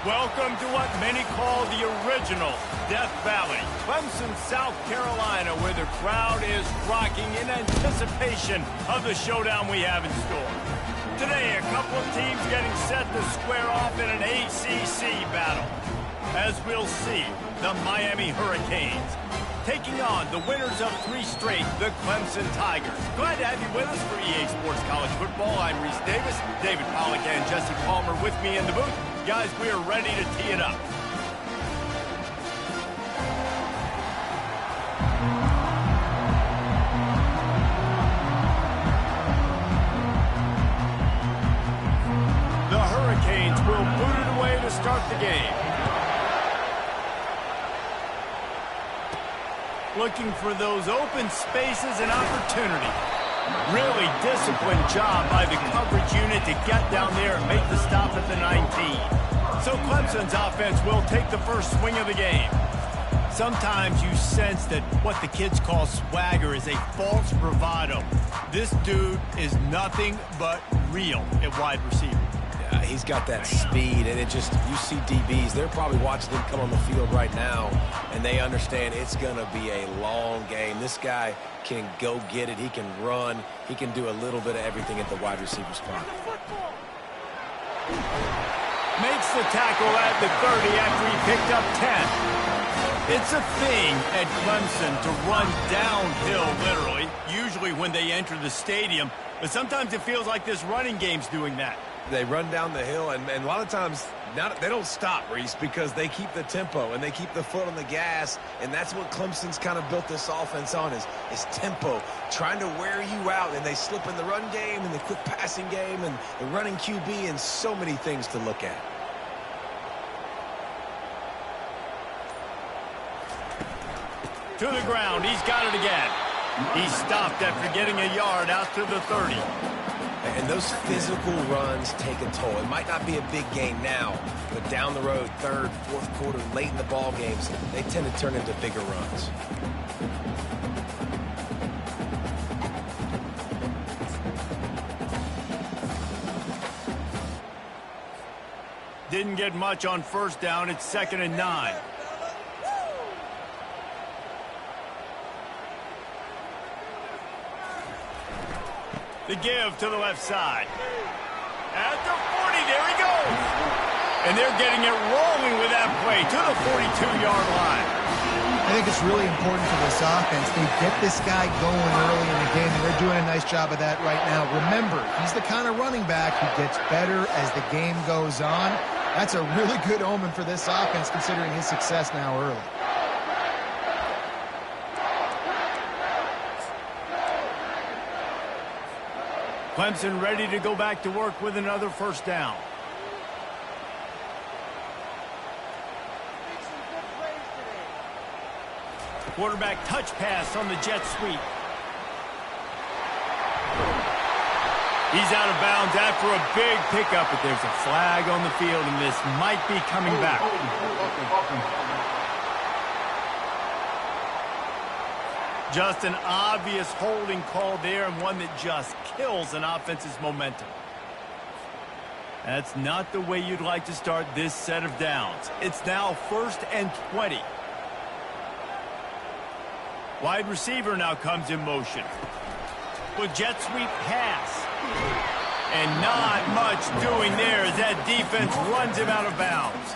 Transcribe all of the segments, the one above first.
Welcome to what many call the original Death Valley, Clemson, South Carolina, where the crowd is rocking in anticipation of the showdown we have in store. Today, a couple of teams getting set to square off in an ACC battle. As we'll see, the Miami Hurricanes taking on the winners of 3 straight, the Clemson Tigers. Glad to have you with us for EA Sports College Football. I'm Reese Davis, David Pollack and Jesse Palmer with me in the booth. Guys, we are ready to tee it up. The Hurricanes will boot it away to start the game. Looking for those open spaces and opportunity. Really disciplined job by the coverage unit to get down there and make the stop at the 19. So Clemson's offense will take the first swing of the game. Sometimes you sense that what the kids call swagger is a false bravado. This dude is nothing but real at wide receiver. Yeah, he's got that speed, and you see DBs, they're probably watching him come on the field right now, and they understand it's going to be a long game. This guy can go get it. He can run. He can do a little bit of everything at the wide receiver spot. Makes the tackle at the 30 after he picked up 10. It's a thing at Clemson to run downhill, literally, usually when they enter the stadium. But sometimes it feels like this running game's doing that. They run down the hill, and a lot of times they don't stop, Reese, because they keep the tempo and they keep the foot on the gas, and that's what Clemson's kind of built this offense on is tempo, trying to wear you out, and they slip in the run game and the quick passing game and the running QB and so many things to look at. To the ground, he's got it again. He stopped after getting a yard out to the 30. And those physical runs take a toll. It might not be a big game now, but down the road, third, fourth quarter, late in the ball games, they tend to turn into bigger runs. Didn't get much on first down. It's 2nd and 9. The give to the left side. At the 40, there he goes. And they're getting it rolling with that play to the 42-yard line. I think it's really important for this offense. They get this guy going early in the game, and they're doing a nice job of that right now. Remember, he's the kind of running back who gets better as the game goes on. That's a really good omen for this offense, considering his success now early. Clemson ready to go back to work with another first down. Quarterback touch pass on the jet sweep. He's out of bounds after a big pickup, but there's a flag on the field, and this might be coming back. Just an obvious holding call there, and one that just kills an offense's momentum. That's not the way you'd like to start this set of downs. It's now 1st and 20. Wide receiver now comes in motion. With jet sweep pass. And not much doing there as that defense runs him out of bounds.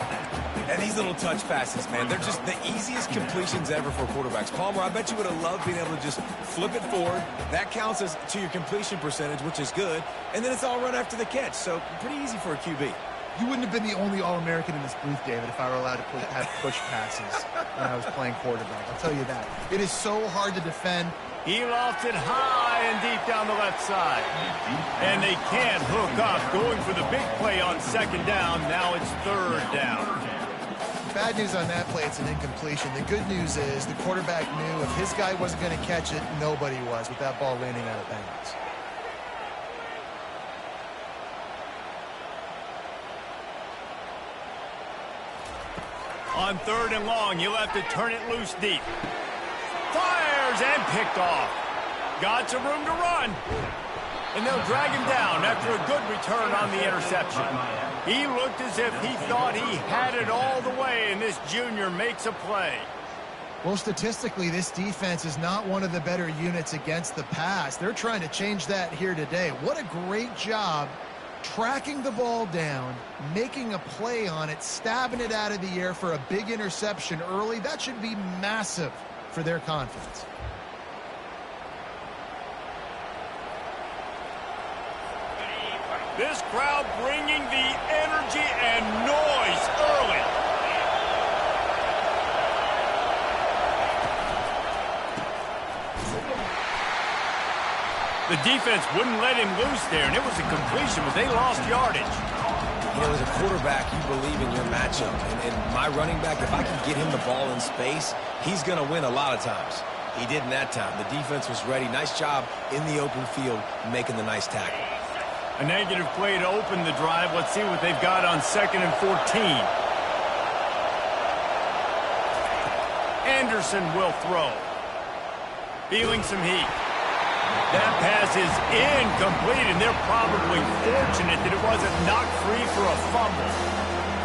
And these little touch passes, man, they're just the easiest completions ever for quarterbacks. Palmer, I bet you would have loved being able to just flip it forward. That counts as to your completion percentage, which is good. And then it's all run after the catch, so pretty easy for a QB. You wouldn't have been the only All-American in this booth, David, if I were allowed to have push passes when I was playing quarterback. I'll tell you that. It is so hard to defend. He lofted high and deep down the left side. And they can't hook up, going for the big play on 2nd down. Now it's 3rd down. Bad news on that play, it's an incompletion. The good news is the quarterback knew if his guy wasn't going to catch it, nobody was with that ball landing out of bounds. On 3rd and long, he'll have to turn it loose deep. Fires and picked off. Got some room to run. And they'll drag him down after a good return on the interception. He looked as if he thought he had it all the way, and this junior makes a play. Well, statistically, this defense is not one of the better units against the pass. They're trying to change that here today. What a great job tracking the ball down, making a play on it, stabbing it out of the air for a big interception early. That should be massive for their confidence. This crowd bringing the energy and noise early. The defense wouldn't let him loose there, and it was a completion, but they lost yardage. You know, as a quarterback, you believe in your matchup. And my running back, if I can get him the ball in space, he's going to win a lot of times. He did in that time. The defense was ready. Nice job in the open field making the nice tackle. A negative play to open the drive. Let's see what they've got on 2nd and 14. Anderson will throw. Feeling some heat. That pass is incomplete, and they're probably fortunate that it wasn't knocked free for a fumble.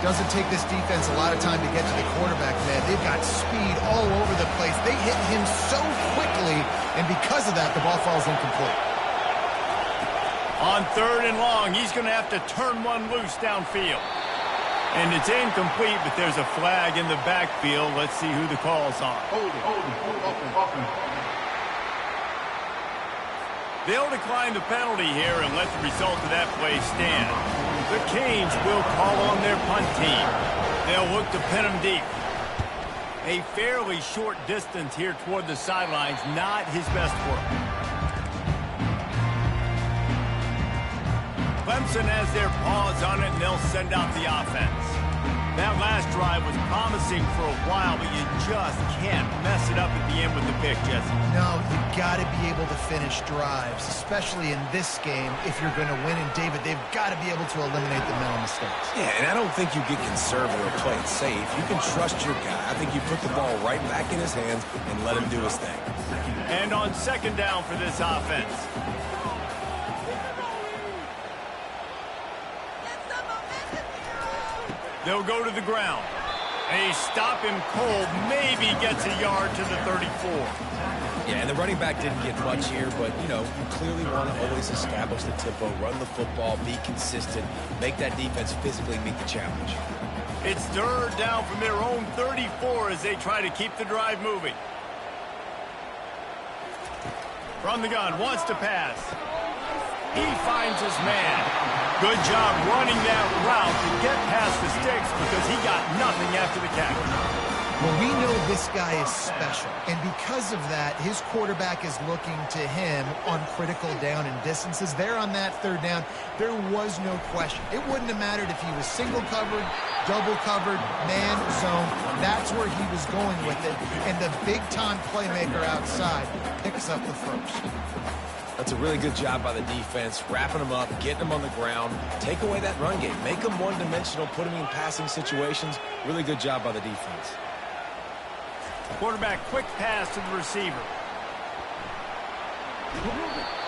Doesn't take this defense a lot of time to get to the quarterback, man. They've got speed all over the place. They hit him so quickly, and because of that, the ball falls incomplete. On 3rd and long, he's going to have to turn one loose downfield. And it's incomplete, but there's a flag in the backfield. Let's see who the call's on. They'll decline the penalty here and let the result of that play stand. The Canes will call on their punt team. They'll look to pin them deep. A fairly short distance here toward the sidelines, not his best work. Clemson has their paws on it, and they'll send out the offense. That last drive was promising for a while, but you just can't mess it up at the end with the pick, Jesse. No, you've got to be able to finish drives, especially in this game if you're going to win. And, David, they've got to be able to eliminate the mental mistakes. Yeah, and I don't think you get conservative or play it safe. You can trust your guy. I think you put the ball right back in his hands and let him do his thing. And on 2nd down for this offense. They'll go to the ground. They stop him cold, maybe gets a yard to the 34. Yeah, and the running back didn't get much here, but, you know, you clearly want to always establish the tempo, run the football, be consistent, make that defense physically meet the challenge. It's 3rd down from their own 34 as they try to keep the drive moving. From the gun, wants to pass. He finds his man. Good job running that route to get past the sticks because he got nothing after the catch. Well, we know this guy is special, and because of that, his quarterback is looking to him on critical down and distances. There on that 3rd down, there was no question. It wouldn't have mattered if he was single covered, double covered, man, zone. That's where he was going with it, and the big-time playmaker outside picks up the first. That's a really good job by the defense, wrapping them up, getting them on the ground, take away that run game, make them one-dimensional, put them in passing situations. Really good job by the defense. Quarterback quick pass to the receiver.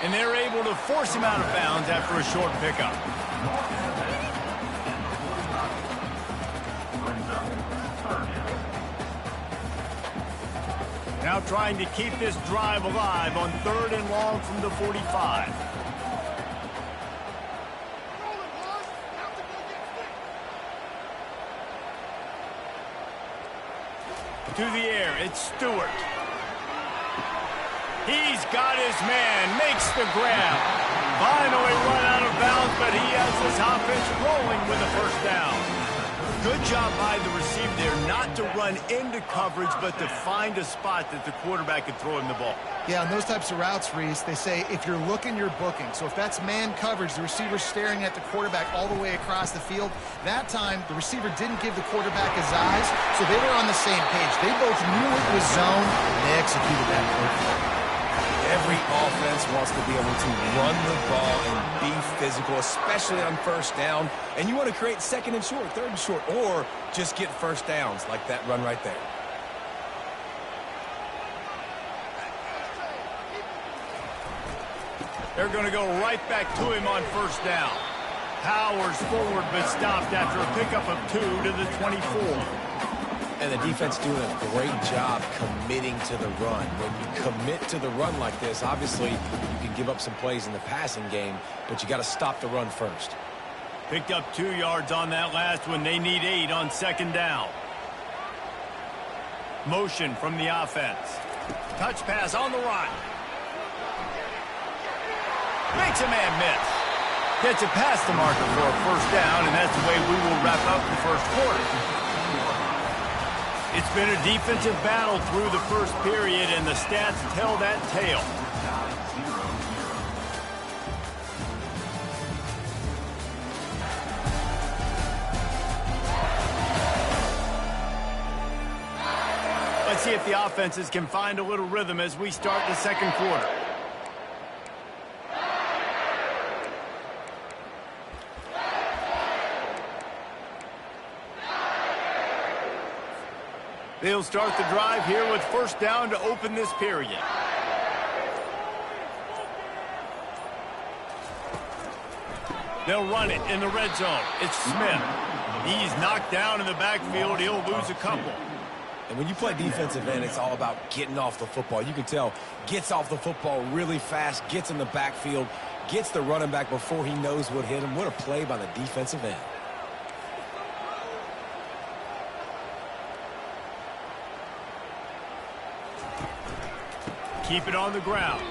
And they're able to force him out of bounds after a short pickup. Now trying to keep this drive alive on 3rd and long from the 45. To the air, it's Stewart. He's got his man, makes the grab. Finally run out of bounds, but he has this offense rolling with a 1st down. Good job by the receiver there not to run into coverage, but to find a spot that the quarterback could throw him the ball. Yeah, on those types of routes, Reese, they say if you're looking, you're booking. So if that's man coverage, the receiver's staring at the quarterback all the way across the field. That time, the receiver didn't give the quarterback his eyes, so they were on the same page. They both knew it was zone, and they executed that perfectly. Every offense wants to be able to run the ball and be physical, especially on 1st down. And you want to create 2nd and short, 3rd and short, or just get 1st downs like that run right there. They're going to go right back to him on 1st down. Powers forward, but stopped after a pickup of 2 to the 24. And the defense doing a great job committing to the run. When you commit to the run like this, obviously you can give up some plays in the passing game, but you got to stop the run first. Picked up 2 yards on that last one. They need 8 on 2nd down. Motion from the offense. Touch pass on the run. Makes a man miss. Gets it past the marker for a 1st down, and that's the way we will wrap up the 1st quarter. It's been a defensive battle through the 1st period, and the stats tell that tale. Let's see if the offenses can find a little rhythm as we start the 2nd quarter. They'll start the drive here with 1st down to open this period. They'll run it in the red zone. It's Smith. He's knocked down in the backfield. He'll lose a couple. And when you play defensive end, it's all about getting off the football. You can tell, gets off the football really fast, gets in the backfield, gets the running back before he knows what hit him. What a play by the defensive end. Keep it on the ground.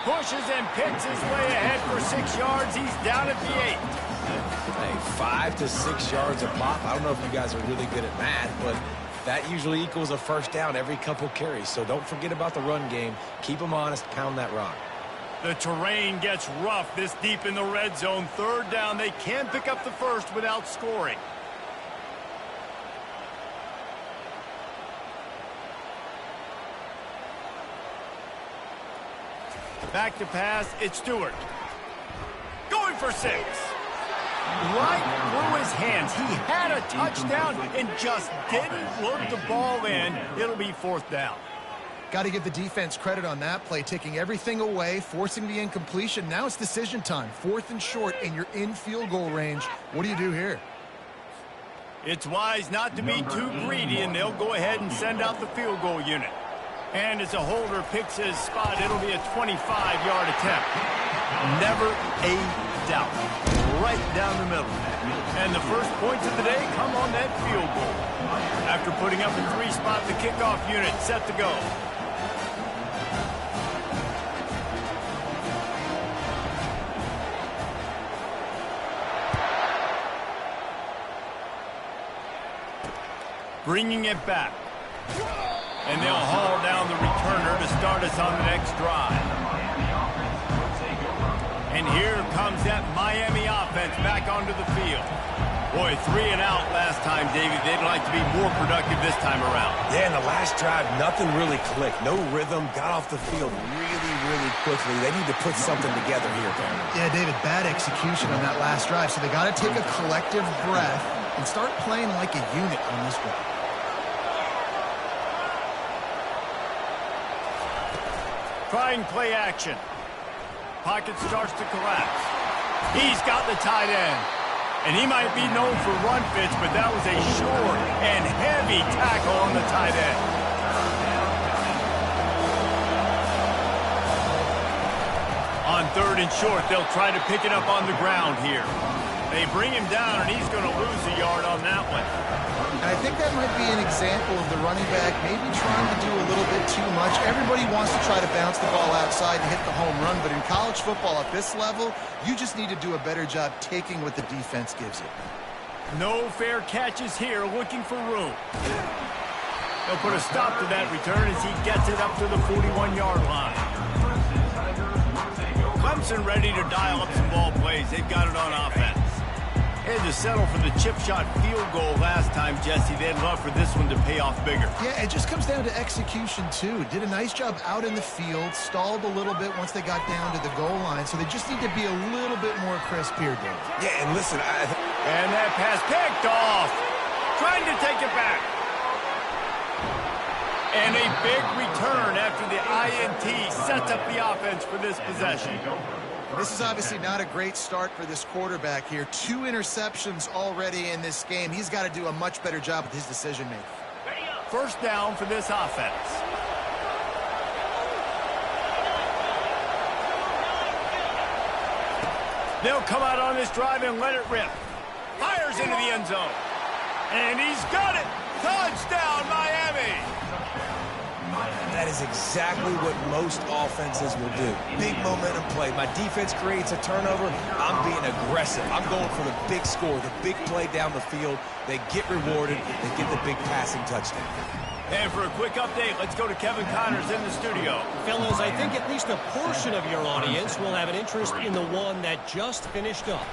Pushes and picks his way ahead for 6 yards. He's down at the 8. Hey, 5 to 6 yards a pop. I don't know if you guys are really good at math, but that usually equals a 1st down every couple carries. So don't forget about the run game. Keep them honest. Pound that rock. The terrain gets rough this deep in the red zone. 3rd down. They can pick up the 1st without scoring. Back to pass, it's Stewart. Going for 6. Right through his hands. He had a touchdown and just didn't look the ball in. It'll be 4th down. Got to give the defense credit on that play, taking everything away, forcing the incompletion. Now it's decision time. 4th and short, and you're in field goal range. What do you do here? It's wise not to be too greedy, and they'll go ahead and send out the field goal unit. And as a holder picks his spot, it'll be a 25-yard attempt. Never a doubt. Right down the middle. And the 1st points of the day come on that field goal. After putting up a 3-spot, the kickoff unit set to go. Bringing it back. And they'll haul down the returner to start us on the next drive. And here comes that Miami offense back onto the field. Boy, 3 and out last time, David. They'd like to be more productive this time around. Yeah, in the last drive, nothing really clicked. No rhythm, got off the field really quickly. They need to put something together here, Cameron. Yeah, David, bad execution on that last drive. So they got to take a collective breath and start playing like a unit on this one. Trying play action. Pocket starts to collapse. He's got the tight end. And he might be known for run fits, but that was a short and heavy tackle on the tight end. On 3rd and short, they'll try to pick it up on the ground here. They bring him down, and he's going to lose a yard on that one. And I think that might be an example of the running back maybe trying to do a little bit too much. Everybody wants to try to bounce the ball outside and hit the home run, but in college football at this level, you just need to do a better job taking what the defense gives you. No fair catches here, looking for room. They'll put a stop to that return as he gets it up to the 41-yard line. Clemson ready to dial up some ball plays. They've got it on offense. Had to settle for the chip shot field goal last time, Jesse. They'd love for this one to pay off bigger. Yeah, it just comes down to execution, too. Did a nice job out in the field, stalled a little bit once they got down to the goal line, so they just need to be a little bit more crisp here, Dave. Yeah, and listen, and that pass picked off. Trying to take it back. And a big return after the INT sets up the offense for this possession. This is obviously not a great start for this quarterback here. 2 interceptions already in this game. He's got to do a much better job with his decision-making. First down for this offense. They'll come out on this drive and let it rip. Fires into the end zone. And he's got it. Touchdown, Miami. That is exactly what most offenses will do. Big momentum play. My defense creates a turnover. I'm being aggressive. I'm going for the big score, the big play down the field. They get rewarded. They get the big passing touchdown. And for a quick update, let's go to Kevin Connors in the studio. Fellas, I think at least a portion of your audience will have an interest in the one that just finished up.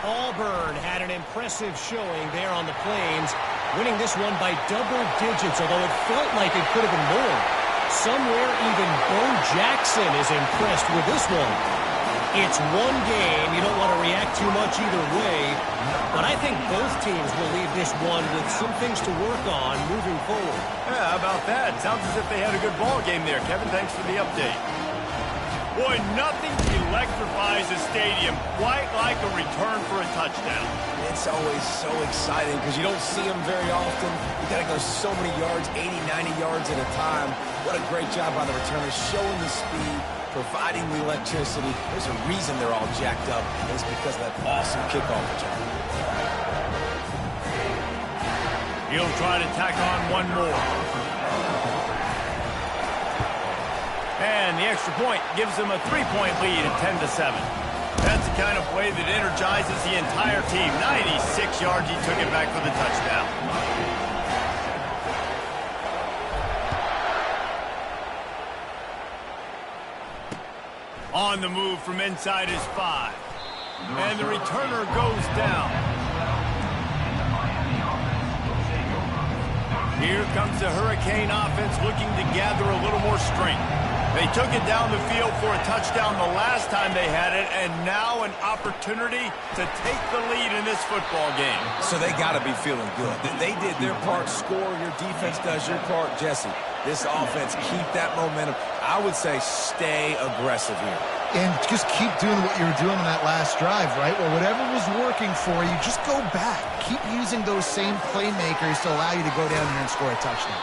Auburn had an impressive showing there on the Plains, winning this one by double digits, although it felt like it could have been more. Somewhere even Bo Jackson is impressed with this one. It's one game. You don't want to react too much either way, but I think both teams will leave this one with some things to work on moving forward. Yeah, how about that? Sounds as if they had a good ball game there. Kevin, thanks for the update. Boy, nothing electrifies a stadium quite like a return for a touchdown. It's always so exciting because you don't see them very often. You got to go so many yards, 80, 90 yards at a time. What a great job by the returners, showing the speed, providing the electricity. There's a reason they're all jacked up. It's because of that awesome kickoff return. He'll try to tack on one more. And the extra point gives them a 3-point lead at 10-7. That's the kind of play that energizes the entire team. 96 yards, he took it back for the touchdown. On the move from inside his 5. And the returner goes down. Here comes the Hurricane offense looking to gather a little more strength. They took it down the field for a touchdown the last time they had it, and now an opportunity to take the lead in this football game. So they got to be feeling good. They did their part, score, your defense does your part. Jesse, this offense, keep that momentum. I would say stay aggressive here. And just keep doing what you were doing on that last drive, right? Well, whatever was working for you, just go back. Keep using those same playmakers to allow you to go down here and score a touchdown.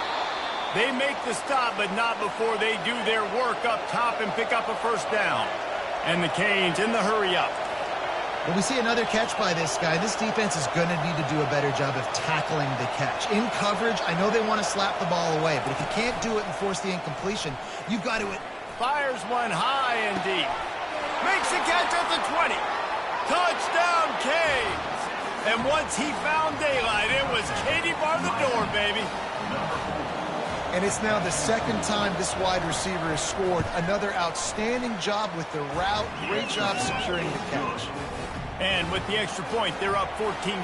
They make the stop, but not before they do their work up top and pick up a first down. And the Canes in the hurry up. Well, we see another catch by this guy. This defense is going to need to do a better job of tackling the catch. In coverage, I know they want to slap the ball away, but if you can't do it and force the incompletion, you've got to... Fires one high and deep. Makes the catch at the 20. Touchdown, Canes. And once he found daylight, it was Katie bar the door, baby. And it's now the second time this wide receiver has scored. Another outstanding job with the route. Great job securing the catch. And with the extra point, they're up 14-10.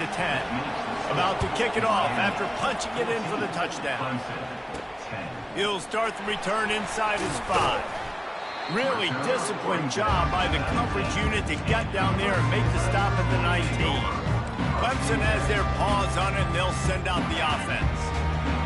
About to kick it off after punching it in for the touchdown. He'll start the return inside his 5. Really disciplined job by the coverage unit to get down there and make the stop at the 19. Clemson has their paws on it, and they'll send out the offense.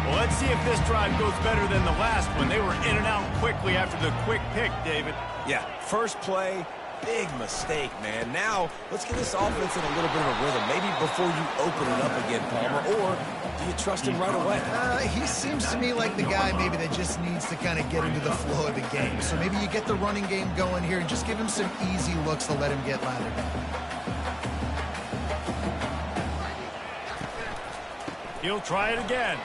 Well, let's see if this drive goes better than the last one. They were in and out quickly after the quick pick, David. Yeah, first play, big mistake, man. Now, let's get this offense in a little bit of a rhythm. Maybe before you open it up again, Palmer, or do you trust him right away? He seems to me like the guy maybe that just needs to kind of get into the flow of the game. So maybe you get the running game going here and just give him some easy looks to let him get lathered. He'll try it again.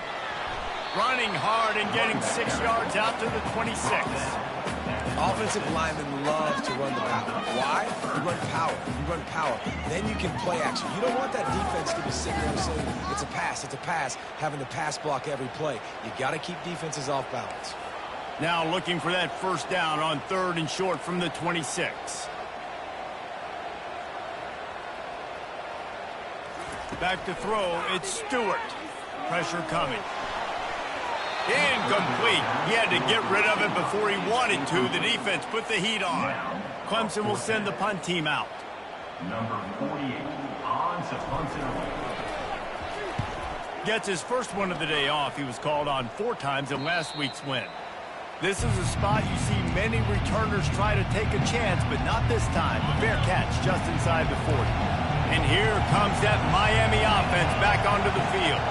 Running hard and getting 6 yards out to the 26. Offensive linemen love to run the power. Why? You run power. You run power. Then you can play action. You don't want that defense to be sitting there saying, it's a pass, having to pass block every play. You got to keep defenses off balance. Now looking for that first down on 3rd and short from the 26. Back to throw, it's Stewart. Pressure coming. Incomplete. He had to get rid of it before he wanted to. The defense put the heat on. Clemson will send the punt team out. Number 48, on to punt it away. Gets his first one of the day off. He was called on 4 times in last week's win. This is a spot you see many returners try to take a chance, but not this time. A fair catch just inside the 40. And here comes that Miami offense back onto the field.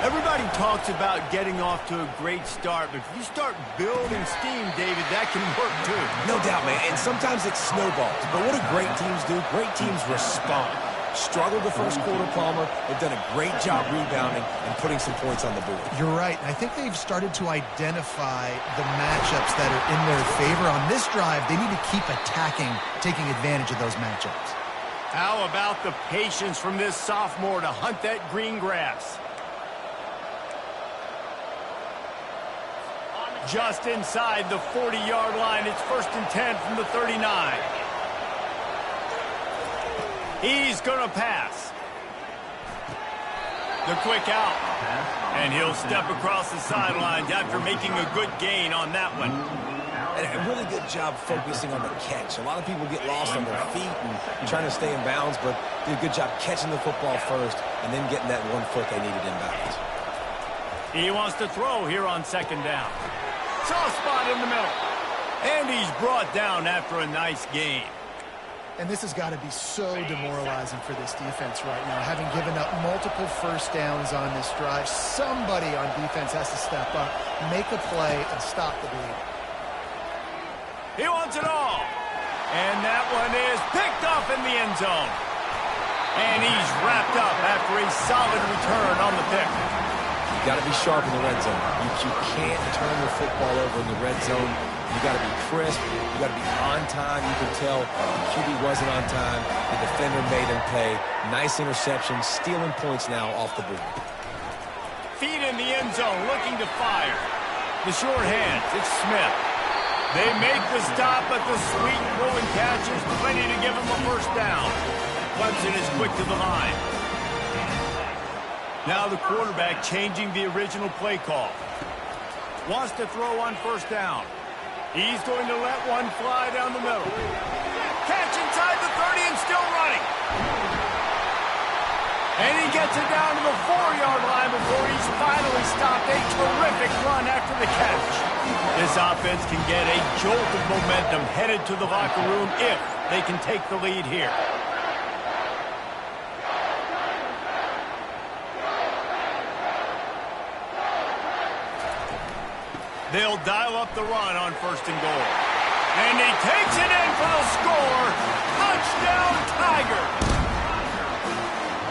Everybody talks about getting off to a great start, but if you start building steam, David, that can work too. No doubt, man. And sometimes it snowballs. But what do great teams do? Great teams respond. Struggled the first quarter, Palmer. They've done a great job rebounding and putting some points on the board. You're right. And I think they've started to identify the matchups that are in their favor. On this drive, they need to keep attacking, taking advantage of those matchups. How about the patience from this sophomore to hunt that green grass? Just inside the 40-yard line. It's 1st and 10 from the 39. He's going to pass. The quick out. And he'll step across the sidelines after making a good gain on that one. And a really good job focusing on the catch. A lot of people get lost on their feet and trying to stay in bounds, but did a good job catching the football first and then getting that 1 foot they needed inbounds. He wants to throw here on 2nd down. Soft spot in the middle. And he's brought down after a nice gain. And this has got to be so demoralizing for this defense right now. Having given up multiple first downs on this drive, somebody on defense has to step up, make a play, and stop the bleed. He wants it all. And that one is picked off in the end zone. And he's wrapped up after a solid return on the pick. You got to be sharp in the red zone. You can't turn the football over in the red zone. You got to be crisp. You got to be on time. You can tell the QB wasn't on time. The defender made him pay. Nice interception, stealing points now off the board. Feet in the end zone, looking to fire. The short hands, it's Smith. They make the stop, but the sweet throwing catch is plenty to give him a 1st down. Clemson is quick to the line. Now the quarterback changing the original play call. Wants to throw on 1st down. He's going to let one fly down the middle. Catch inside the 30 and still running. And he gets it down to the 4-yard line before he's finally stopped. A terrific run after the catch. This offense can get a jolt of momentum headed to the locker room if they can take the lead here. They'll dial up the run on 1st and goal. And he takes it in for the score. Touchdown, Tiger.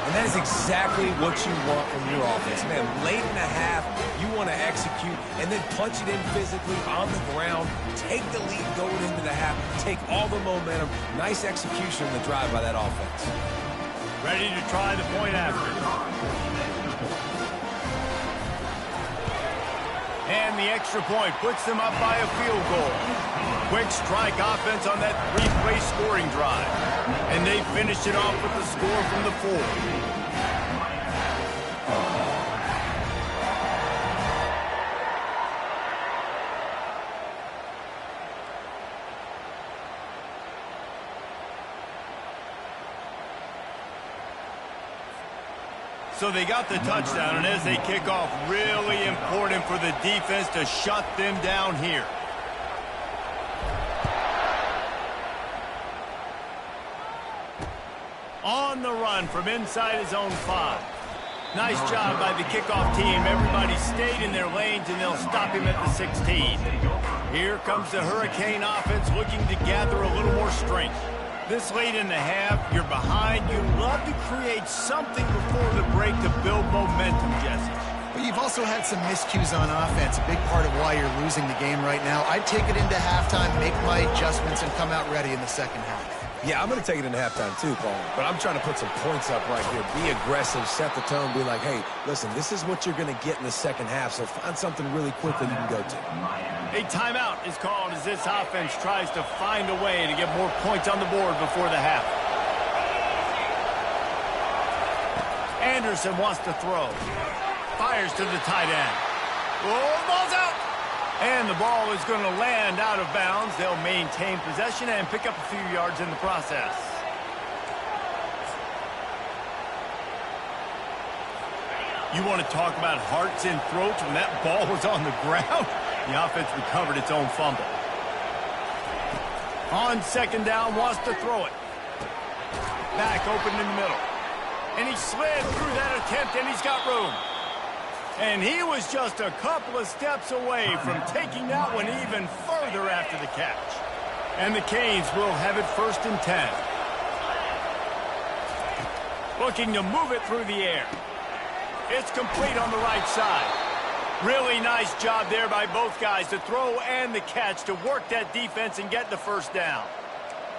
And that is exactly what you want from your offense. Man, late in the half, you want to execute and then punch it in physically on the ground. Take the lead going into the half. Take all the momentum. Nice execution in the drive by that offense. Ready to try the point after. And the extra point puts them up by a field goal. Quick strike offense on that 3-play scoring drive. And they finished it off with the score from the 4. So they got the touchdown, and as they kick off, really important for the defense to shut them down here. On the run from inside his own 5. Nice job by the kickoff team. Everybody stayed in their lanes, and they'll stop him at the 16. Here comes the Hurricane offense looking to gather a little more strength. This late in the half, you're behind. You love to create something before the break to build momentum, Jesse. But you've also had some miscues on offense, a big part of why you're losing the game right now. I'd take it into halftime, make my adjustments, and come out ready in the 2nd half. Yeah, I'm going to take it into halftime too, Paul. But I'm trying to put some points up right here. Be aggressive, set the tone, be like, hey, listen, this is what you're going to get in the 2nd half, so find something really quickly you can go to. A timeout is called as this offense tries to find a way to get more points on the board before the half. Anderson wants to throw. Fires to the tight end. Oh, ball's out. And the ball is going to land out of bounds. They'll maintain possession and pick up a few yards in the process. You want to talk about hearts and throats when that ball was on the ground? The offense recovered its own fumble. On second down, wants to throw it. Back open in the middle. And he slid through that attempt, and he's got room. And he was just a couple of steps away from taking that one even further after the catch. And the Canes will have it 1st and 10. Looking to move it through the air. It's complete on the right side. Really nice job there by both guys to throw and the catch to work that defense and get the 1st down.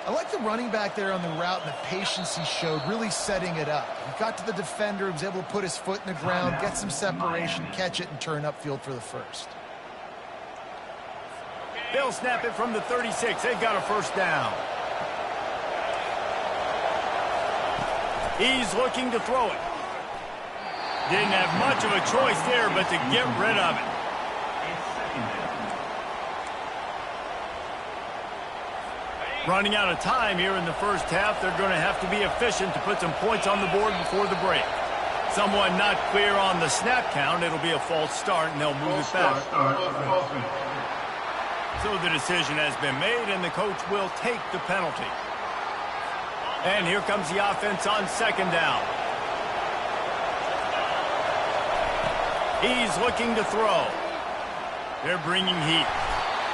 I like the running back there on the route and the patience he showed, really setting it up. He got to the defender, was able to put his foot in the ground, get some separation, catch it, and turn upfield for the 1st. They'll snap it from the 36. They've got a 1st down. He's looking to throw it. Didn't have much of a choice there, but to get rid of it. Running out of time here in the 1st half. They're going to have to be efficient to put some points on the board before the break. Someone not clear on the snap count. It'll be a false start, and they'll move it back. So the decision has been made, and the coach will take the penalty. And here comes the offense on 2nd down. He's looking to throw. They're bringing heat.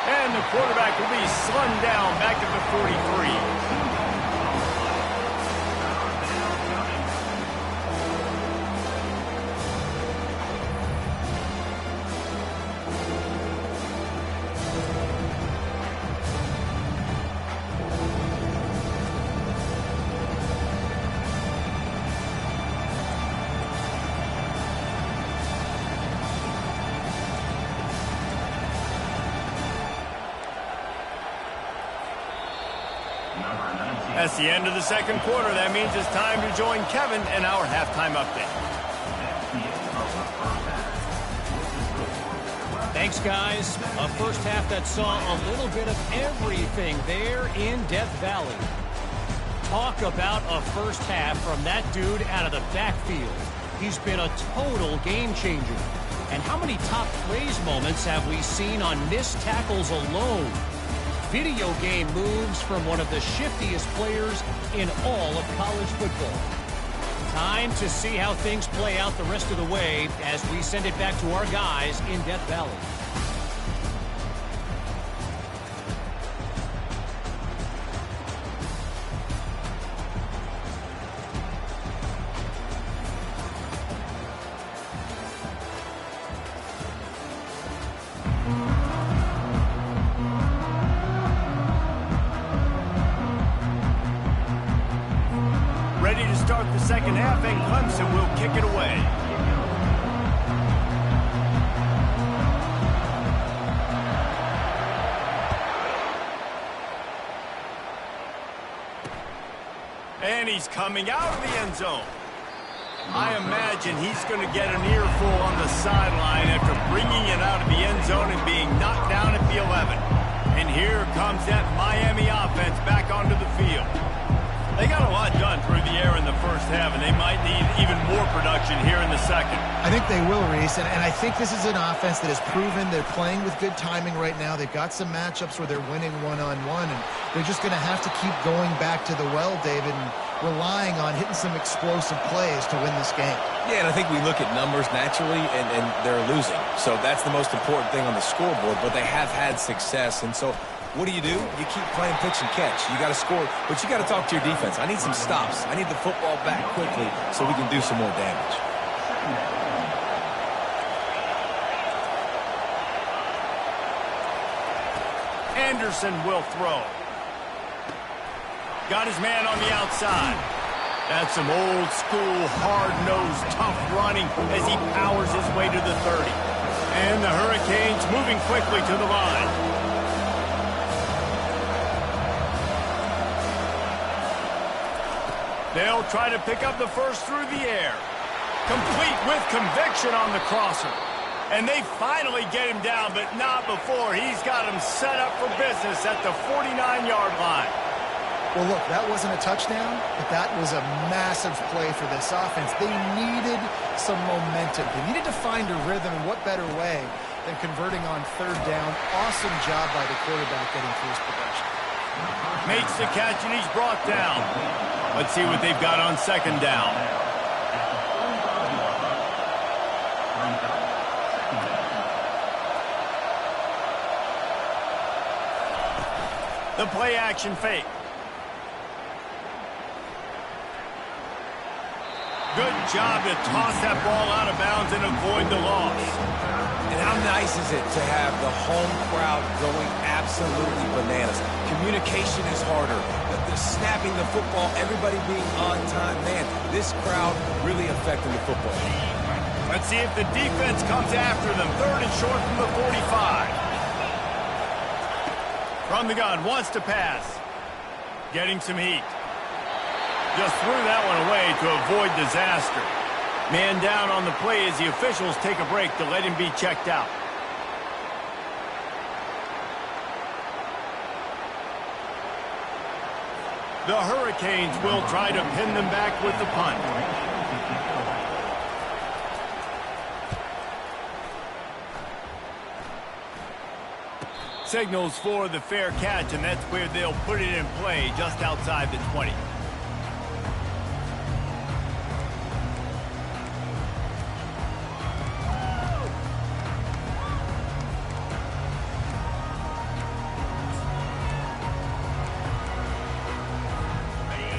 And the quarterback will be slung down back at the 43. That's the end of the 2nd quarter. That means it's time to join Kevin in our halftime update. Thanks, guys. A 1st half that saw a little bit of everything there in Death Valley. Talk about a 1st half from that dude out of the backfield. He's been a total game changer. And how many top plays moments have we seen on missed tackles alone? Video game moves from one of the shiftiest players in all of college football. Time to see how things play out the rest of the way as we send it back to our guys in Death Valley. Ready to start the 2nd half, and Clemson will kick it away. And he's coming out of the end zone. I imagine he's going to get an earful on the sideline after bringing it out of the end zone and being knocked down at the 11. And here comes that Miami offense back onto the field. They got a lot done through the air in the 1st half, and they might need even more production here in the 2nd. I think they will, Reese, and I think this is an offense that has proven they're playing with good timing right now. They've got some matchups where they're winning one-on-one, and they're just going to have to keep going back to the well, David, and relying on hitting some explosive plays to win this game. Yeah, and I think we look at numbers naturally, and they're losing. So that's the most important thing on the scoreboard, but they have had success, and so what do? You keep playing pitch and catch. You got to score, but you got to talk to your defense. I need some stops. I need the football back quickly so we can do some more damage. Anderson will throw. Got his man on the outside. That's some old school, hard-nosed, tough running as he powers his way to the 30. And the Hurricanes moving quickly to the line. They'll try to pick up the 1st through the air. Complete with conviction on the crosser. And they finally get him down, but not before he's got him set up for business at the 49-yard line. Well, look, that wasn't a touchdown, but that was a massive play for this offense. They needed some momentum. They needed to find a rhythm, and what better way than converting on third down. Awesome job by the quarterback getting through his progression. Makes the catch, and he's brought down. Let's see what they've got on second down. The play action fake. Good job to toss that ball out of bounds and avoid the loss. And how nice is it to have the home crowd going absolutely bananas? Communication is harder. The snapping the football, everybody being on time. Man, this crowd really affecting the football. Let's see if the defense comes after them. Third and short from the 45. From the gun, wants to pass. Getting some heat. Just threw that one away to avoid disaster. Man down on the play as the officials take a break to let him be checked out. The Hurricanes will try to pin them back with the punt. Signals for the fair catch, and that's where they'll put it in play just outside the 20.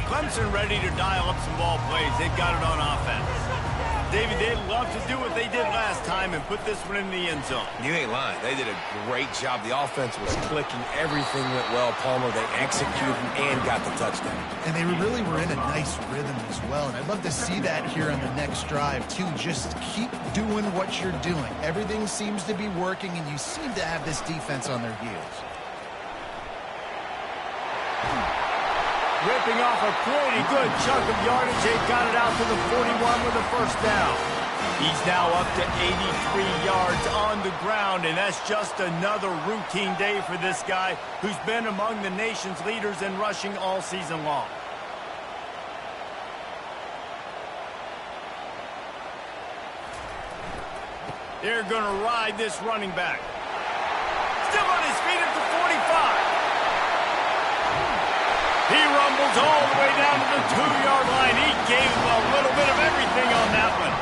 Clemson ready to dial up some ball plays. They've got it on offense. David, they'd love to do what they did last time and put this one in the end zone. You ain't lying. They did a great job. The offense was clicking. Everything went well, Palmer. They executed and got the touchdown. And they really were in a nice rhythm as well. And I'd love to see that here on the next drive, too. Just keep doing what you're doing. Everything seems to be working, and you seem to have this defense on their heels. Ripping off a pretty good chunk of yardage. They got it out to the 41 with a first down. He's now up to 83 yards on the ground, and that's just another routine day for this guy who's been among the nation's leaders in rushing all season long. They're going to ride this running back. Still on his feet at the 45. He rumbles all the way down to the 2-yard line. He gave him a little bit of everything on that one.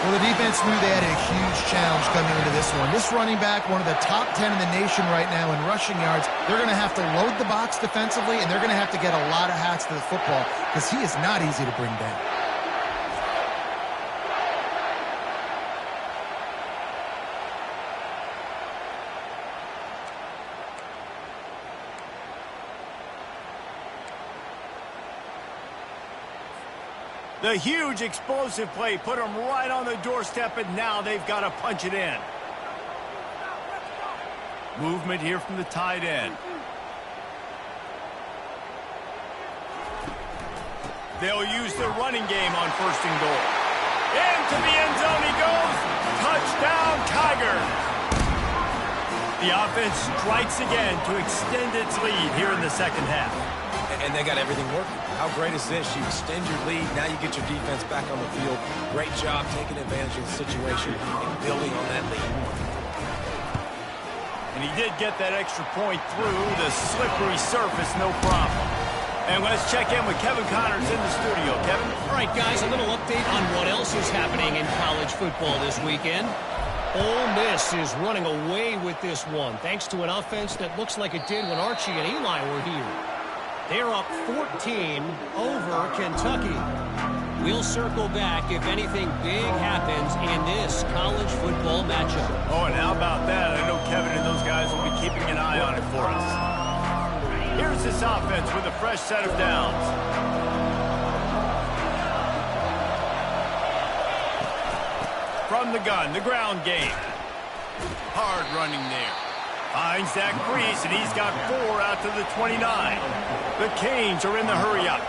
Well, the defense knew they had a huge challenge coming into this one. This running back, one of the top 10 in the nation right now in rushing yards, they're going to have to load the box defensively, and they're going to have to get a lot of hats to the football because he is not easy to bring down. The huge explosive play put them right on the doorstep, and now they've got to punch it in. Movement here from the tight end. They'll use the running game on first and goal. Into the end zone he goes. Touchdown, Tigers. The offense strikes again to extend its lead here in the second half. And they got everything working. How great is this? You extend your lead. Now you get your defense back on the field. Great job taking advantage of the situation and building on that lead. And he did get that extra point through the slippery surface, no problem. And let's check in with Kevin Connors in the studio. Kevin? All right, guys, a little update on what else is happening in college football this weekend. Ole Miss is running away with this one, thanks to an offense that looks like it did when Archie and Eli were here. They're up 14 over Kentucky. We'll circle back if anything big happens in this college football matchup. Oh, and how about that? I know Kevin and those guys will be keeping an eye on it for us. Here's this offense with a fresh set of downs. From the gun, the ground game. Hard running there. Finds that crease, and he's got 4 out to the 29. The Canes are in the hurry-up.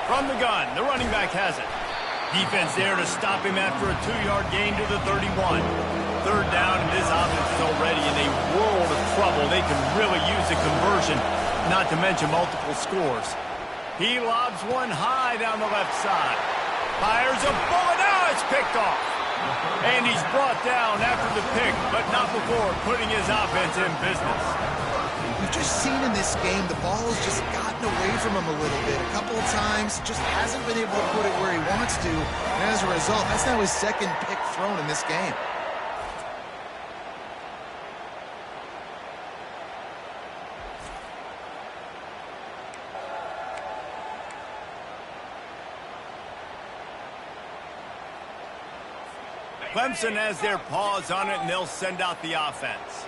From the gun, the running back has it. Defense there to stop him after a 2-yard gain to the 31. Third down, and this offense is already in a world of trouble. They can really use a conversion, not to mention multiple scores. He lobs one high down the left side. Fires a bullet. Now it's picked off. And he's brought down after the pick, but not before putting his offense in business. We've just seen in this game the ball has just gotten away from him a little bit. A couple of times, just hasn't been able to put it where he wants to. And as a result, that's now his second pick thrown in this game. Clemson has their paws on it, and they'll send out the offense.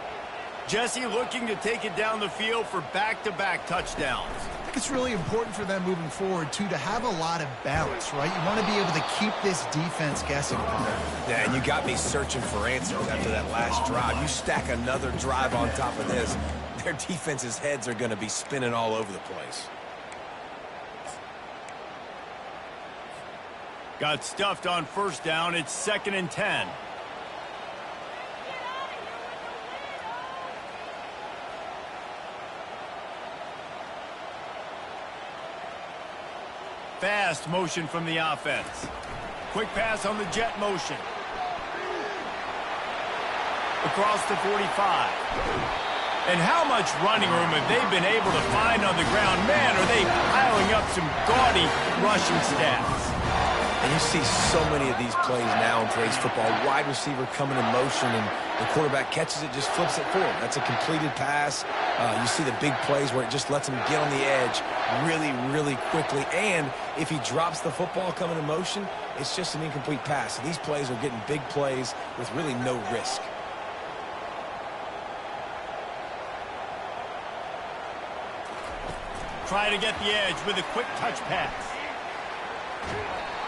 Jesse looking to take it down the field for back-to-back touchdowns. I think it's really important for them moving forward, too, to have a lot of balance, right? You want to be able to keep this defense guessing. Yeah, and you got me searching for answers after that last drive. You stack another drive on top of this, their defense's heads are going to be spinning all over the place. Got stuffed on first down. It's 2nd and 10. Fast motion from the offense. Quick pass on the jet motion. Across the 45. And how much running room have they been able to find on the ground? Man, are they piling up some gaudy rushing stats. And you see so many of these plays now in today's football. Wide receiver coming in motion, and the quarterback catches it, just flips it forward. That's a completed pass. You see the big plays where it just lets him get on the edge really, really quickly. And if he drops the football coming in motion, it's just an incomplete pass. So these plays are getting big plays with really no risk. Try to get the edge with a quick touch pass.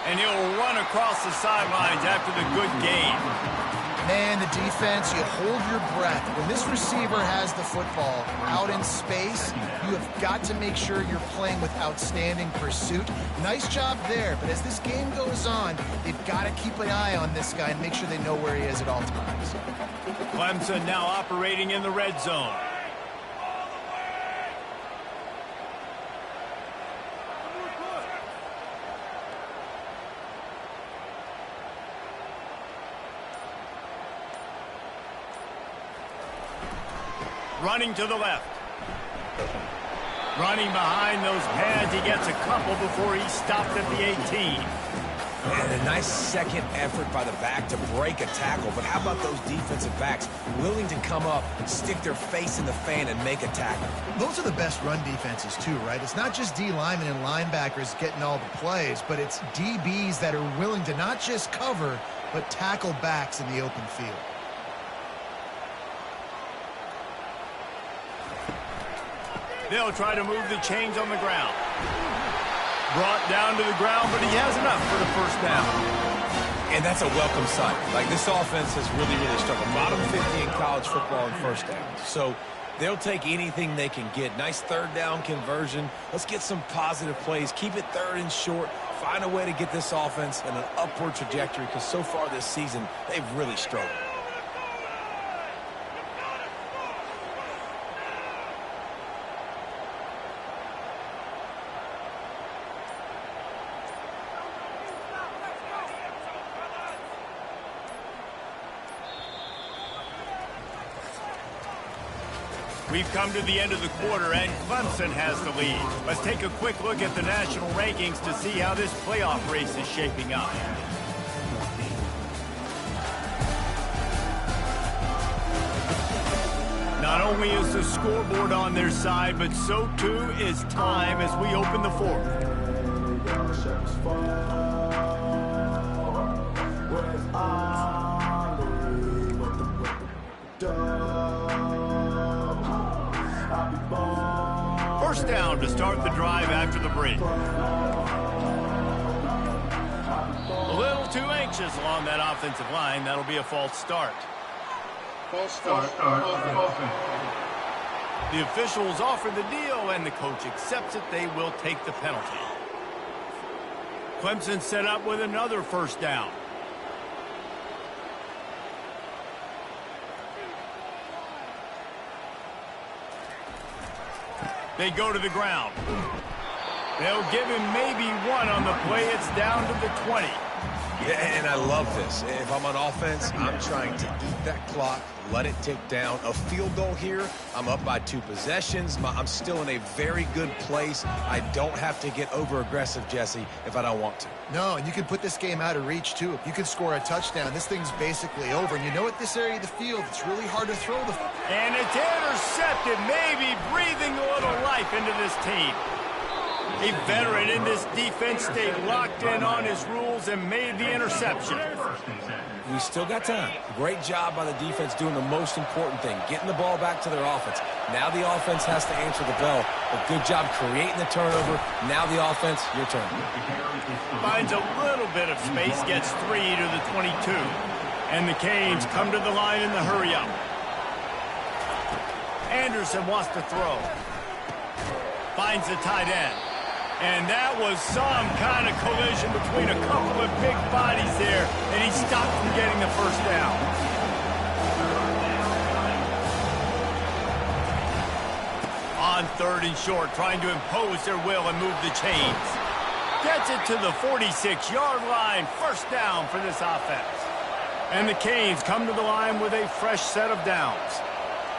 And he'll run across the sidelines after the good gain. Man, the defense, you hold your breath. When this receiver has the football out in space, you have got to make sure you're playing with outstanding pursuit. Nice job there, but as this game goes on, they've got to keep an eye on this guy and make sure they know where he is at all times. Clemson now operating in the red zone. Running to the left. Running behind those pads. He gets a couple before he's stopped at the 18. And a nice second effort by the back to break a tackle. But how about those defensive backs willing to come up, stick their face in the fan, and make a tackle? Those are the best run defenses, too, right? It's not just D linemen and linebackers getting all the plays, but it's DBs that are willing to not just cover, but tackle backs in the open field. They'll try to move the chains on the ground. Brought down to the ground, but he has enough for the first down. And that's a welcome sight. Like, this offense has really, really struggled. Bottom 50 in college football in first downs. So they'll take anything they can get. Nice third down conversion. Let's get some positive plays. Keep it third and short. Find a way to get this offense in an upward trajectory, because so far this season, they've really struggled. We've come to the end of the quarter, and Clemson has the lead. Let's take a quick look at the national rankings to see how this playoff race is shaping up. Not only is the scoreboard on their side, but so too is time as we open the fourth. First down to start the drive after the break. A little too anxious along that offensive line. That'll be a false start. False start. The officials offer the deal, and the coach accepts it. They will take the penalty. Clemson set up with another first down. They go to the ground. They'll give him maybe one on the play. It's down to the 20. Yeah, and I love this. If I'm on offense, I'm trying to eat that clock, let it tick down. A field goal here, I'm up by 2 possessions. I'm still in a very good place. I don't have to get over-aggressive, Jesse, if I don't want to. No, and you can put this game out of reach, too. If you can score a touchdown, this thing's basically over. And you know at this area of the field, it's really hard to throw the... And it's intercepted, maybe breathing a little life into this team. A veteran in this defense stayed locked in on his rules and made the interception. We still got time. Great job by the defense doing the most important thing, getting the ball back to their offense. Now the offense has to answer the bell. A good job creating the turnover. Now the offense, your turn. Finds a little bit of space, gets 3 to the 22. And the Canes come to the line in the hurry-up. Anderson wants to throw. Finds the tight end. And that was some kind of collision between a couple of big bodies there, and he stopped from getting the first down. On 3rd and short, trying to impose their will and move the chains. Gets it to the 46-yard line. First down for this offense. And the Canes come to the line with a fresh set of downs.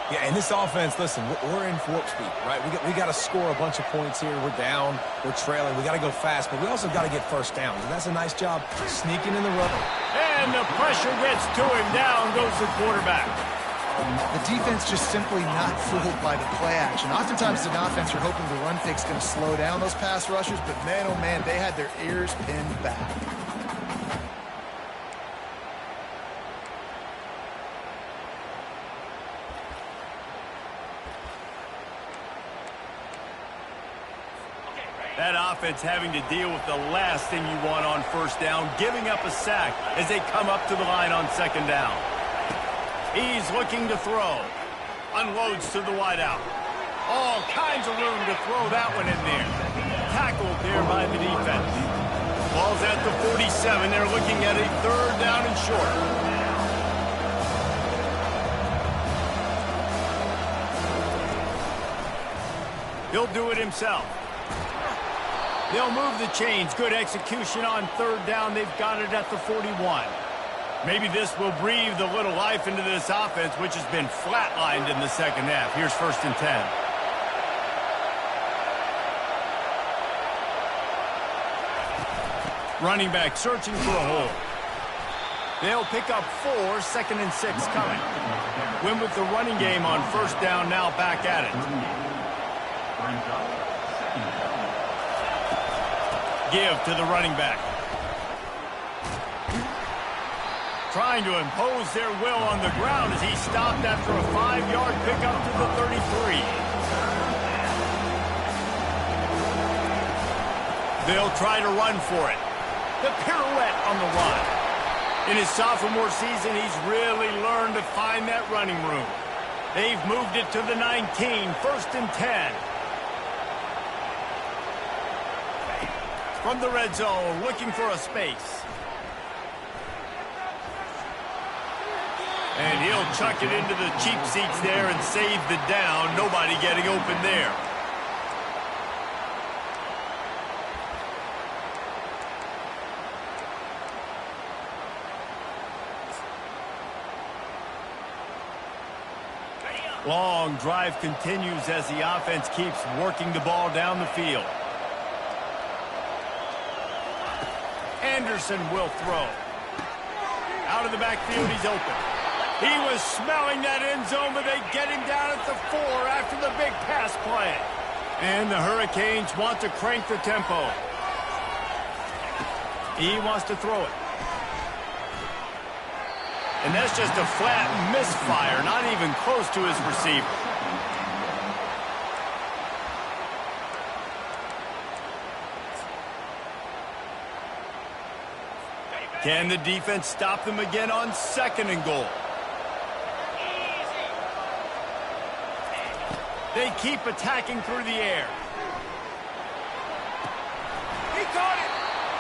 Yeah, and this offense, listen, we're in warp speed, right? We got to score a bunch of points here. We're down, we're trailing. We got to go fast, but we also got to get first downs. And that's a nice job sneaking in the run. And the pressure gets to him. Down goes the quarterback. The defense just simply not fooled by the play action. Oftentimes, an offense, you're hoping the run fake's going to slow down those pass rushers, but man, oh man, they had their ears pinned back. That offense having to deal with the last thing you want on first down, giving up a sack as they come up to the line on 2nd down. He's looking to throw. Unloads to the wideout. All kinds of room to throw that one in there. Tackled there by the defense. Ball's at the 47. They're looking at a 3rd down and short. He'll do it himself. They'll move the chains. Good execution on 3rd down. They've got it at the 41. Maybe this will breathe a little life into this offense, which has been flatlined in the 2nd half. Here's 1st and 10. Running back searching for a hole. They'll pick up 4, 2nd and 6 coming. Win with the running game on 1st down, now back at it. Give to the running back. Trying to impose their will on the ground as he stopped after a 5-yard pickup to the 33. They'll try to run for it. The pirouette on the run. In his sophomore season, he's really learned to find that running room. They've moved it to the 19, 1st and 10. From the red zone, looking for a space. And he'll chuck it into the cheap seats there and save the down. Nobody getting open there. Long drive continues as the offense keeps working the ball down the field. Anderson will throw. Out of the backfield, he's open. He was smelling that end zone, but they get him down at the 4 after the big pass play. And the Hurricanes want to crank the tempo. He wants to throw it. And that's just a flat misfire, not even close to his receiver. Can the defense stop them again on 2nd and goal? They keep attacking through the air. He caught it!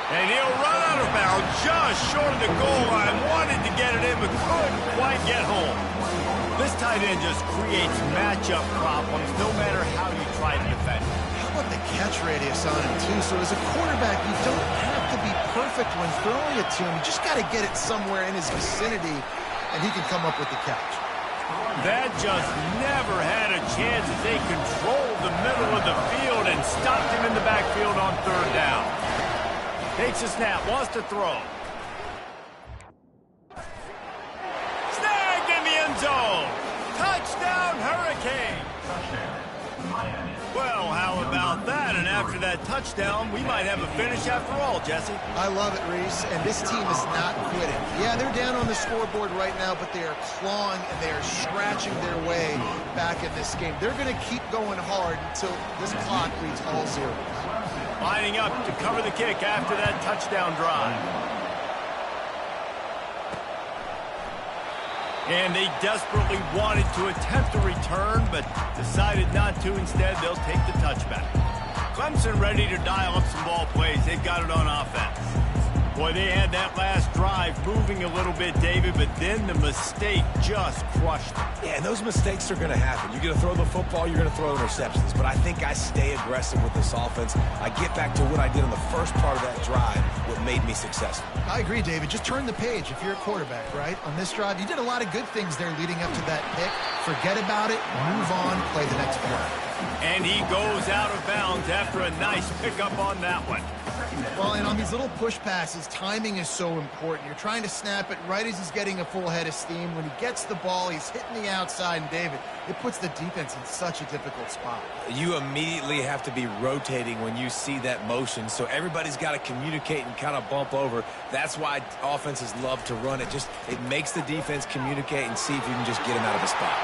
And he'll run out of bounds just short of the goal line. Wanted to get it in, but couldn't quite get home. This tight end just creates matchup problems no matter how you try to defend it. How about the catch radius on him, too? So as a quarterback, you don't have to be perfect when throwing it to him. You just got to get it somewhere in his vicinity, and he can come up with the catch. That just never had a chance as they controlled the middle of the field and stopped him in the backfield on third down. Takes a snap, wants to throw. Snagged in the end zone. Touchdown, Hurricane. Well, how about that? And after that touchdown, we might have a finish after all, Jesse. I love it, Reese, and this team is not quitting. Yeah, they're down on the scoreboard right now, but they are clawing and they are scratching their way back in this game. They're going to keep going hard until this clock reads all zeros. Lining up to cover the kick after that touchdown drive. And they desperately wanted to attempt a return, but decided not to. Instead, they'll take the touchback. Clemson ready to dial up some ball plays. They've got it on offense. Boy, they had that last drive moving a little bit, David, but then the mistake just crushed them. Yeah, and those mistakes are going to happen. You're going to throw the football, you're going to throw interceptions. But I think I stay aggressive with this offense. I get back to what I did in the first part of that drive, what made me successful. I agree, David. Just turn the page if you're a quarterback, right? On this drive, you did a lot of good things there leading up to that pick. Forget about it, move on, play the next play. And he goes out of bounds after a nice pickup on that one. Well, and on these little push passes, timing is so important. You're trying to snap it right as he's getting a full head of steam. When he gets the ball, he's hitting the outside, and David, it puts the defense in such a difficult spot. You immediately have to be rotating when you see that motion, so everybody's got to communicate and kind of bump over. That's why offenses love to run it. It makes the defense communicate and see if you can just get him out of the spot.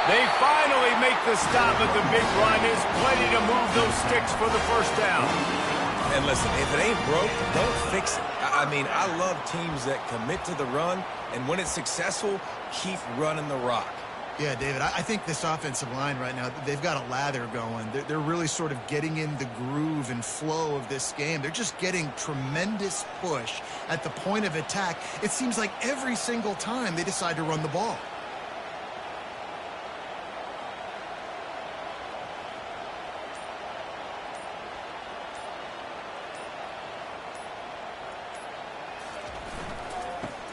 They finally make the stop at the big run. Is plenty to move those sticks for the first down. And listen, if it ain't broke, don't fix it. I mean, I love teams that commit to the run, and when it's successful, keep running the rock. Yeah, David, I think this offensive line right now, they've got a lather going. They're really sort of getting in the groove and flow of this game. They're just getting tremendous push at the point of attack. It seems like every single time they decide to run the ball.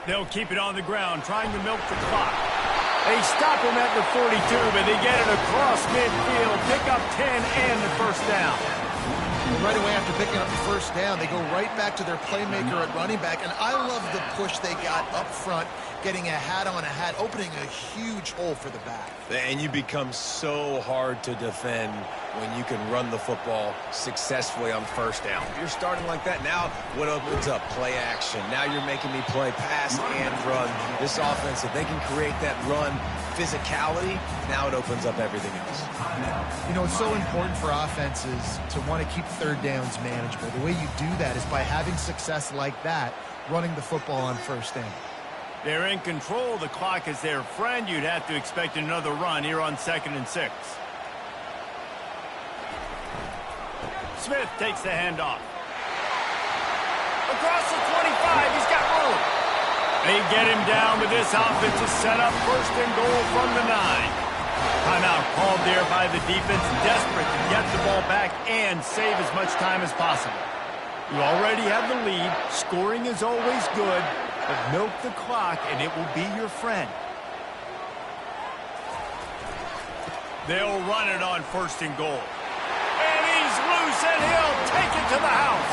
They'll keep it on the ground, trying to milk the clock. They stop him at the 42, but they get it across midfield, pick up 10 and the first down. Well, right away after picking up the first down, they go right back to their playmaker at running back, and I love the push they got up front, getting a hat on a hat, opening a huge hole for the back. And you become so hard to defend when you can run the football successfully on first down. If you're starting like that, now what opens up? Play action. Now you're making me play pass and run. This offense, if they can create that run physicality, now it opens up everything else. You know, it's so important for offenses to want to keep third downs manageable. The way you do that is by having success like that, running the football on first down. They're in control. The clock is their friend. You'd have to expect another run here on 2nd and 6. Smith takes the handoff. Across the 25, he's got room. They get him down, but this offense is set up 1st and goal from the 9. Timeout called there by the defense, desperate to get the ball back and save as much time as possible. You already have the lead. Scoring is always good, but milk the clock and it will be your friend. They'll run it on 1st and goal. And he's loose, and he'll take it to the house.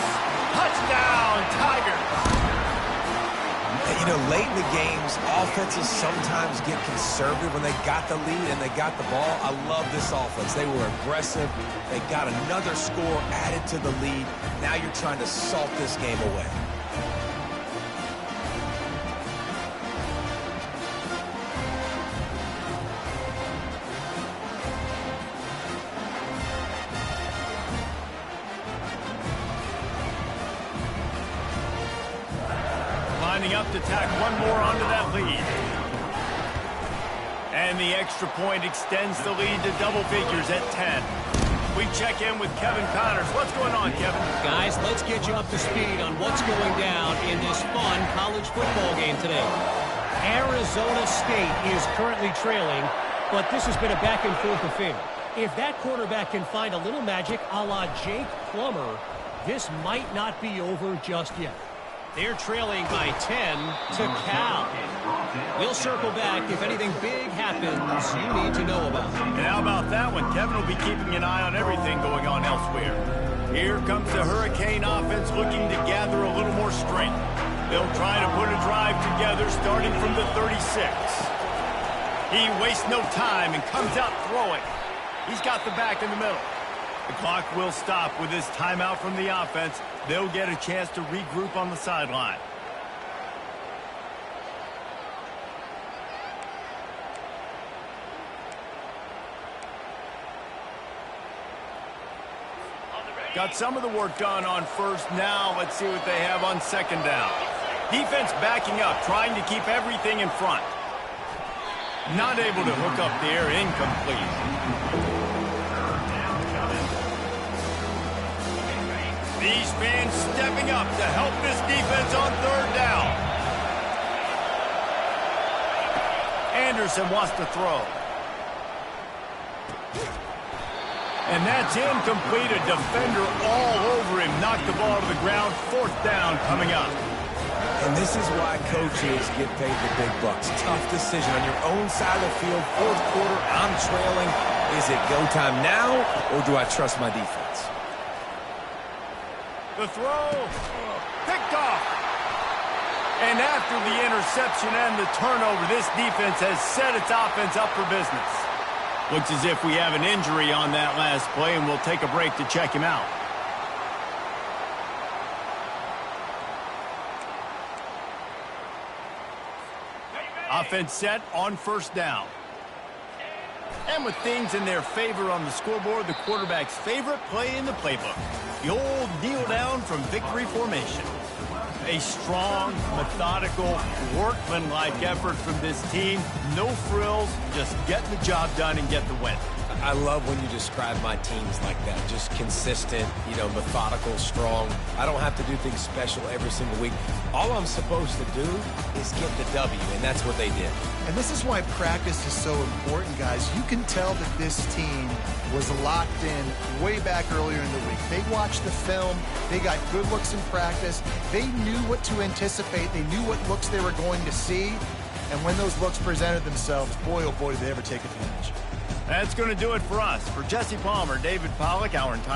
Touchdown, Tigers. You know, late in the games, offenses sometimes get conservative when they got the lead and they got the ball. I love this offense. They were aggressive. They got another score added to the lead. Now you're trying to salt this game away. Lining up to tack one more onto that lead. And the extra point extends the lead to double figures at 10. We check in with Kevin Connors. What's going on, Kevin? Guys, let's get you up to speed on what's going down in this fun college football game today. Arizona State is currently trailing, but this has been a back-and-forth affair. If that quarterback can find a little magic a la Jake Plummer, this might not be over just yet. They're trailing by 10 to Cal. We'll circle back if anything big happens you need to know about. And how about that one? Kevin will be keeping an eye on everything going on elsewhere. Here comes the Hurricane offense looking to gather a little more strength. They'll try to put a drive together starting from the 36. He wastes no time and comes out throwing. He's got the back in the middle. The clock will stop with this timeout from the offense. They'll get a chance to regroup on the sideline. Got some of the work done on first. Now let's see what they have on second down. Defense backing up, trying to keep everything in front. Not able to hook up there, incomplete. These fans stepping up to help this defense on third down. Anderson wants to throw. And that's incomplete. A defender all over him. Knocked the ball to the ground. Fourth down coming up. And this is why coaches get paid the big bucks. Tough decision on your own side of the field. Fourth quarter, I'm trailing. Is it go time now, or do I trust my defense? The throw, picked off. And after the interception and the turnover, this defense has set its offense up for business. Looks as if we have an injury on that last play, and we'll take a break to check him out. Offense set on first down. And with things in their favor on the scoreboard, the quarterback's favorite play in the playbook. The old kneel down from victory formation. A strong, methodical, workmanlike effort from this team. No frills, just getting the job done and get the win. I love when you describe my teams like that. Just consistent, methodical, strong. I don't have to do things special every single week. All I'm supposed to do is get the W, and that's what they did. And this is why practice is so important, guys. You can tell that this team was locked in way back earlier in the week. They watched the film. They got good looks in practice. They knew what to anticipate. They knew what looks they were going to see. And when those looks presented themselves, boy, oh boy, did they ever take advantage. That's going to do it for us. For Jesse Palmer, David Pollack, our entire